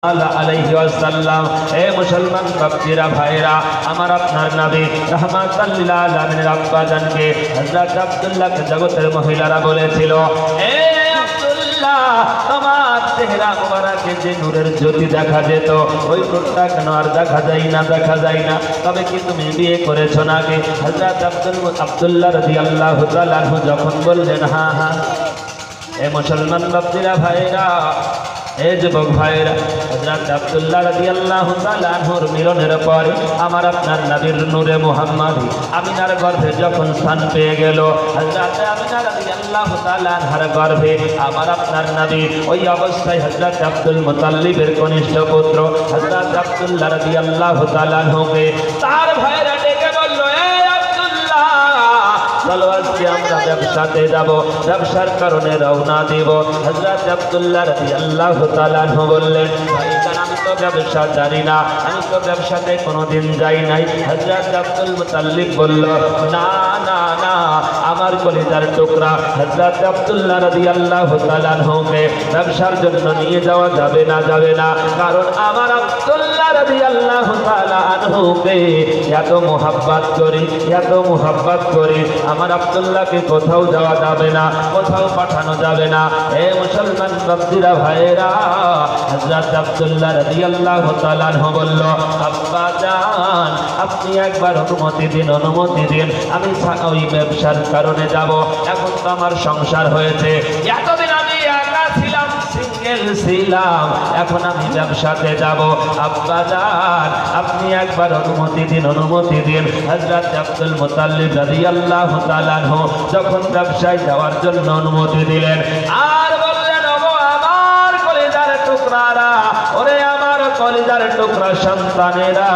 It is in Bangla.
আলাইহি ওয়াসাল্লাম। এ মুসলমান বাপজিরা ভাইরা, আমার আপনার নবী রাহমাতাল লিল আলামিনের আব্বা জানকে হযরত আব্দুল্লাহকে জগতের মহিলারা বলেছিল, এ আব্দুল্লাহ, তোমার চেহারা মোবারকে যে নূরের জ্যোতি দেখা যেত, ওই নূরটা কেন আর দেখা যায় না? তবে কি তুমি বিয়ে করেছো নাকি? হযরত আব্দুল্লাহ রাদিয়াল্লাহু তাআলা আনহু যখন বললেন হ্যাঁ হ্যাঁ। এ মুসলমান বাপজিরা ভাইরা, এ যুবক ভাইরা, হযরত আব্দুল্লাহ রাদিয়াল্লাহু তাআলা আনহুর মিলনের পরে আমার আপনার নবীর নূরে মুহাম্মাদি আমিনার গর্ভে যখন স্থান পেয়ে গেল, হযরত আমিনা রাদিয়াল্লাহু তাআলা আনহার গর্ভে আমার আপনার নবী ওই অবস্থায় হযরত আব্দুল মুতাল্লিবের কনিষ্ঠ পুত্র হযরত আব্দুল্লাহ রাদিয়াল্লাহু তাআলা আনহুকে তার ভাইরা ডেকে বলল, এ আব্দুল্লাহ, চলো আজকে আমরা ব্যবসাতে যাব, ব্যবসার কারণে রওনা দিব। হযরত আব্দুল্লাহ রাদিয়াল্লাহু তাআলা আনহু বললেন, ভাইজান, আমি তো ব্যবসা জানি না, আমি তো ব্যবসাতে কোনোদিন যাই নাই। হযরত আব্দুল মুতাল্লিব বলল, না না না, আমার কলিজার টুকরা, হযরত আব্দুল্লাহ রাদিয়াল্লাহু তাআলা আনহুকে ব্যবসার জন্য নিয়ে যাওয়া যাবে না, কারণ আমার আব্দুল্লাহ রাদিয়াল্লাহু তাআলা আনহুকে এত মোহাব্বত করি, আমার আব্দুল্লাহকে কোথাও যাওয়া যাবে না, কোথাও পাঠানো যাবে না। এ মুসলমান বাপজিরা ভাইরা, হযরত আব্দুল্লাহ রাদিয়াল্লাহু তাআলা আনহু বলল, আব্বা জান, আপনি একবার অনুমতি দিন, আমি ওই ব্যবসার কারণে যাব। এখন তো আমার সংসার হয়েছে, এতদিন আমি একা ছিলাম, সিঙ্গেল ছিলাম, এখন আমি ব্যবসাতে যাব। আব্বা জান, আপনি একবার অনুমতি দিন। হযরত আব্দুল মুতাল্লিব রাদিয়াল্লাহু তাআলা আনহু যখন ব্যবসায় যাওয়ার জন্য অনুমতি দিলেন, আর বললেন, ওগো আমার কলিজার টুকরারা, ওরে আমার কলিজার টুকরা সন্তানেরা,